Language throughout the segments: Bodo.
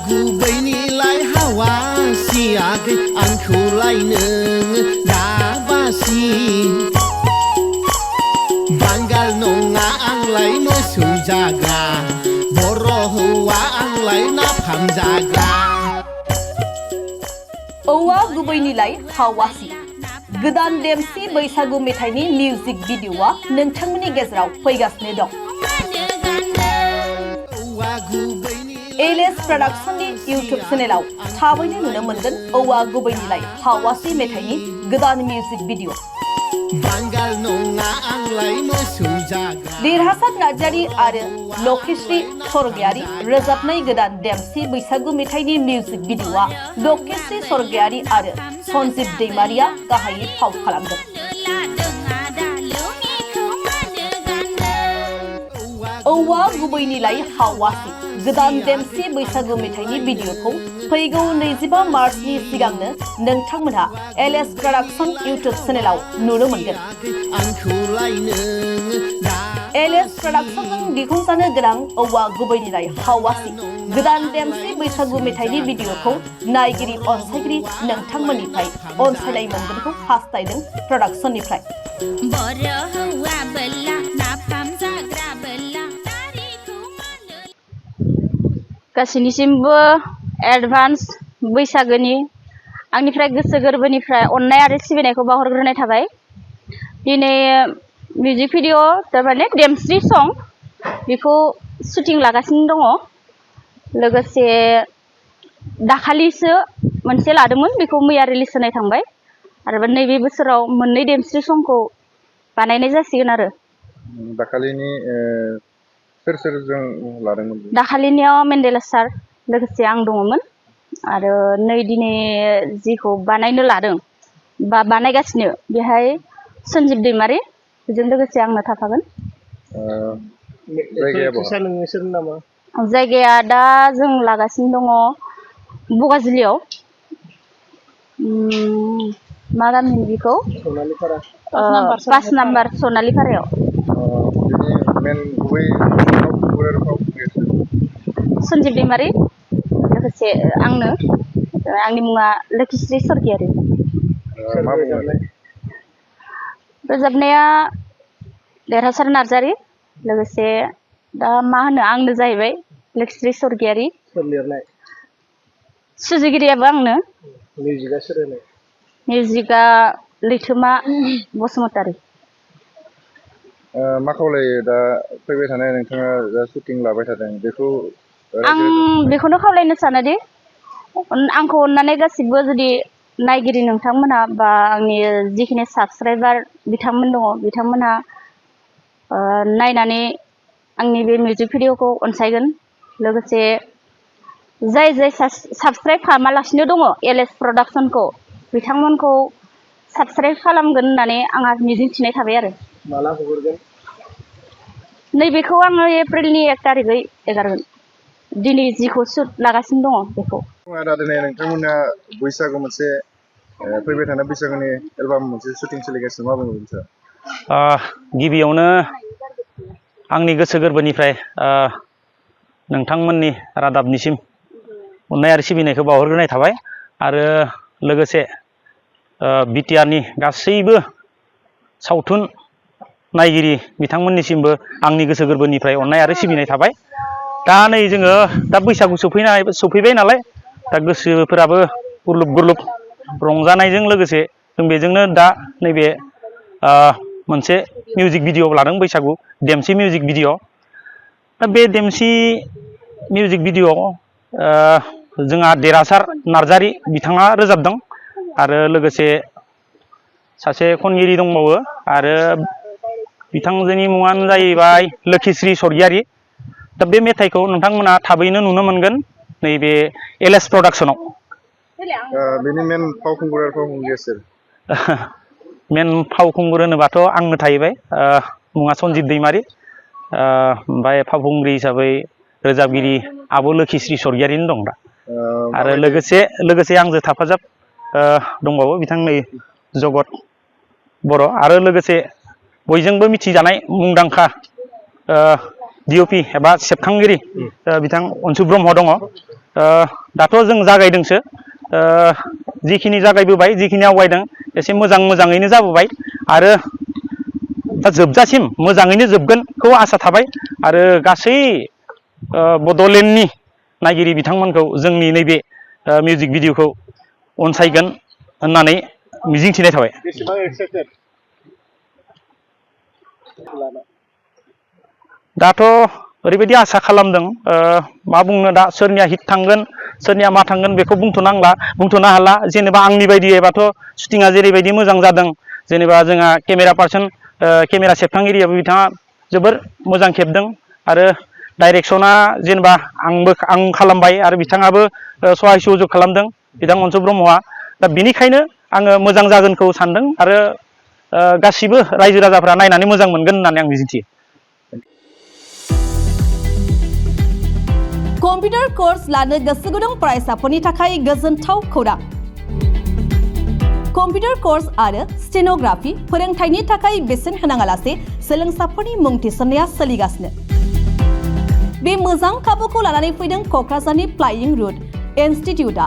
गुबैनिलाय हावा सियाखै आंखौलाय नोङो दाबासि बांगाल नङा आंलाय मोसौ जाग्रा बर' हौवा आंलाय नाफाम जाग्रा औवा गुबैनिलाय हावासि गोदान देमसि बैसागु मेथाइनि मिउजिक भिडिअआ नोंथांमोननि गेजेराव फैगासिनो दं। एलएस प्रडाक्शननि इउट्युब चेनेलाव थाबैनो नुनो मोनगोन औवा गुबैनिलाय हावासि मेथाइनि गोदान मिउजिक भिडिअ। देरहासार नार्जारि आरो लकेश्री स्वर्गियारि रोजाबनाय गोदान देमसि बैसागु मेथाइनि मिउजिक भिडिअआ लकेश्री स्वर्गियारि आरो सन्जीब दैमारिया गाहायै फाव खालामदों। औवा गुबैनिलाय हावासि गोदान देमसि बैसागु मेथाइनि भिडिअखौ फैगौ 25 मार्चनि सिगांनो नोंथांमोनहा एलएस प्रडाक्शन इउट्युब चेनेलाव नुनो मोनगोन। एलएस प्रडाक्शनजों दिहुनजानो गोनां औवा गुबैनिलाय हावासि गोदान देमसि बैसागु मेथाइनि भिडिअखौ नायगिरि अनसायगिरि नोंथांमोननिफ्राय अनसायनाय मोनगोनखौ हास्थायदों प्रडाक्शननिफ्राय। गासैनिसिमबो एडभान्स बैसागोनि आंनिफ्राय गोसो गोरबोनिफ्राय अननाय आरो सिबिनायखौ बावहरग्रोनाय थाबाय। दिनै मिउजिक भिडिअ थारमाने देमस्रि सं बेखौ शुटिं लागासिनो दङ। लोगोसे दाखालिसो मोनसे लादोंमोन बेखौ मैया रिलिज होनाय थांबाय आरो नैबे बोसोराव मोननै देमस्रि संखौ बानायनाय जासिगोन आरो। दाखालिनि सोर लादोंमोन? दाखालिनियाव मेन्डेला सार लोगोसे आं दङमोन आरो नै दिनै जिखौ बानायनो लादों बा बानायगासिनो बेहाय सन्जीब दैमारि बेजों लोगोसे आंनो थाफागोन। जायगाया दा जों लागासिनो दङ बगाजुलियाव। मा गामि बेखौ? 5 नाम्बार सनालिपारायाव। सन्जीब दैमारि लोगोसे आंनो आंनि मुङा लकेश्री स्वर्गियारि। रोजाबनाया देरहासार नार्जारि लोगोसे दा मा होनो आंनो जाहैबाय लकेश्री स्वर्गियारि। सुजुगिरियाबो आंनो। मिउजिकआ लैथोमा बसुमतारि। मा खावलायो दा फैबाय थानाय नोंथाङा दा शुटिं लाबाय थादों बेखौ? आं बेखौनो खावलायनो सानोदि आंखौ अननानै गासिबो जुदि नायगिरि नोंथांमोनहा बा आंनि जिखिनि साबस्क्राइबार बिथांमोन दङ बिथांमोनहा नायनानै आंनि बे मिउजिक भिडिअखौ अनसायगोन। लोगोसे जाय साबस्क्राइब खालामालासिनो दङ एलएस प्रडाक्शनखौ बिथांमोनखौ साबस्क्राइब खालामगोन होननानै आंहा मिजिंथिनाय थाबाय आरो। माला हगारगोन? नैबेखौ आङो एप्रिलनि 1 तारिखै एगारगोन। दिनै जिखौ शुट लागासिनो दङ बेखौ। दा दिनै नोंथांमोना बैसागु मोनसे फैबाय थानाय बैसागुनि एलबाम मोनसे शुटिं सोलिगासिनो मा बुङो बिथाङा? गिबियावनो आंनि गोसो गोरबोनिफ्राय नोंथांमोननि रादाबनिसिम अननाय आरो सिबिनायखौ बावहरग्रोनाय थाबाय आरो लोगोसे बिटिआरनि गासैबो सावथुन नायगिरि बिथांमोननिसिमबो आंनि गोसो गोरबोनिफ्राय अननाय आरो सिबिनाय थाबाय। दा नै जोङो दा बैसागु सफैबाय नालाय दा गोसोफोराबो गुरलुब रंजानायजों लोगोसे जों बेजोंनो दा नैबे मोनसे मिउजिक भिडिअ लादों बैसागु देमसि मिउजिक भिडिअ। दा बे देमसि मिउजिक भिडिअ जोंहा देरहासार नार्जारि बिथाङा रोजाबदों आरो लोगोसे सासे खनगिरि दंबावो आरो बिथांजोनि मुङानो जाहैबाय लकेश्री स्वर्गियारि। दा बे मेथाइखौ नोंथांमोना थाबैनो नुनो मोनगोन नैबे एलएस प्रडाक्शनाव। बेनि मेन फावखुंगुर आरो फावखुंग्रिया सोर? मेन फावखुंगुर होनोबाथ' आंनो थाहैबाय मुङा सन्जीब दैमारि ओमफ्राय फावखुंग्रि हिसाबै रोजाबगिरि आब' लकेश्री स्वर्गियारिनो दं दा आरो लोगोसे आंजों थाफाजाब दंबावो बिथां नै जगत बर' आरो लोगोसे बयजोंबो मिथिजानाय मुंदांखा डिअपि एबा सेबखांगिरि बिथां अनसु ब्रह्म दङ दाथ' जों जागायदोंसो जिखिनि जागायबोबाय जिखिनि आवगायदों एसे मोजाङैनो जाबोबाय आरो दा जोबजासिम मोजाङैनो जोबगोनखौ आसा थाबाय आरो गासै बड'लेण्डनि नायगिरि बिथांमोनखौ जोंनि नैबे मिउजिक भिडिअखौ अनसायगोन होननानै मिजिंथिनाय थाबाय। दाथ' ओरैबायदि आसा खालामदों मा बुंनो दा सोरनिया हिट थांगोन सोरनिया मा थांगोन बेखौ बुंथ'नो हाला जेनेबा आंनि बायदियैबाथ' शुटिंआ जेरैबायदि मोजां जादों जेनेबा जोंहा केमेरा पार्सन केमेरा सेबखांगिरियाबो बिथाङा जोबोर मोजां खेबदों आरो डाइरेक्सना जेनेबा आं खालामबाय आरो बिथाङाबो सहाय सहयोग खालामदों बिथां अनसु ब्रह्मआ दा बिनिखायनो आङो मोजां जागोनखौ सानदों आरो गासिबो रायजो राजाफ्रा नायनानै मोजां मोनगोन होननानै आं मिजिंथियो। कम्पिउटार कोर्स लानो गोसो गुदुं फरायसाफोरनि थाखाय गोजोनथाव खौरां। कम्पिउटार कोर्स आरो स्टेनोग्राफी फोरोंथायनि थाखाय बेसेन होनाङालासे सोलोंसाफोरनि मुं थिसननाया सोलिगासिनो। बे मोजां खाबुखौ लानानै फैदों क'क्राझारनि फ्लाइंग रुट इनस्टिट्यूटआ।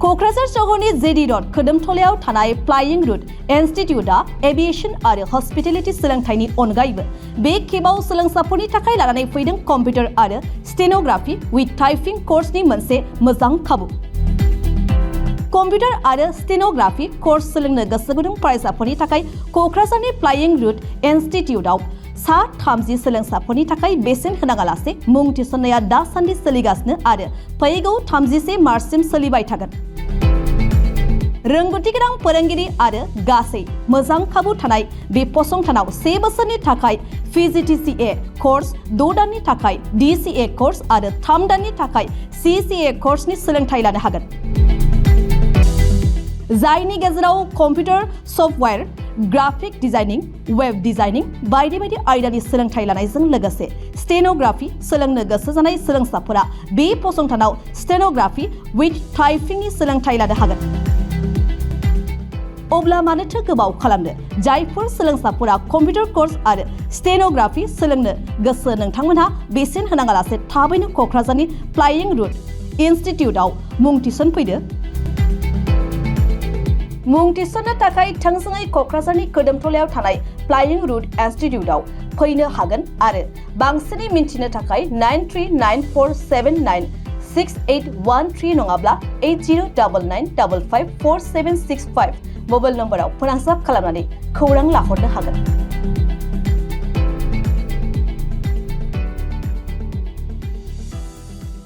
क'क्राझार शहरनि जेडी रड खोदोमथलायाव थानाय फ्लाइंग रुट इनस्टिट्यूटआ एभिएशन आरो हस्पिटेलिटी सोलोंथायनि अनगायैबो बे खेबाव सोलोंसाफोरनि थाखाय लानानै फैदों कम्पिउटार आरो स्टेनोग्राफी विथ टाइपिंग कोर्सनि मोनसे मोजां खाबु। कम्पिउटार आरो स्टेनोग्राफी कोर्स सोलोंनो गोसो गुदुं फरायसाफोरनि थाखाय क'क्राझारनि फ्लाइंग रुट इनस्टिट्यूटआव सा 30 सोलोंसाफोरनि थाखाय बेसेन होनाङालासे मुं थिसननाया दासान्दि सोलिगासिनो आरो फैगौ 31 मार्चसिम सोलिबाय थागोन। रोंगौथि गोनां फोरोंगिरि आरो गासै मोजां खाबु थानाय बे फसंथानाव 1 बोसोरनि थाखाय PGDCA कोर्स 6 दाननि थाखाय DCA कोर्स आरो 3 दाननि थाखाय CCA कोर्सनि सोलोंथाय लानो हागोन। जायनि गेजेराव computer software graphic designing web designing बायदि बायदि आयदानि सोलोंथाय लानायजों लोगोसे स्टेनोग्राफी सोलोंनो गोसो जानाय सोलोंसाफोरा बे फसंथानाव स्टेनोग्राफी विथ टाइपिंनि सोलोंथाय लानो हागोन। अब्ला मानोथो गोबाव खालामनो जायफोर सोलोंसाफोरा कम्पिउटार कोर्स आरो स्टेनोग्राफी सोलोंनो गोसो नोंथांमोनहा बेसेन होनाङालासे थाबैनो क'क्राझारनि फ्लाइंग रुट इनस्टिट्यूटआव मुं थिसनफैदो। मुं थिसननो थाखाय थोंजोङै क'क्राझारनि खोदोमथलायाव थानाय फ्लाइंग रुट इनस्टिट्यूटआव फैनो हागोन आरो बांसिनै मिन्थिनो थाखाय 9394796813 नङाब्ला 8099554765 मबाइल नम्बराव फोनांजाब खालामनानै खौरां लाहरनो हागोन।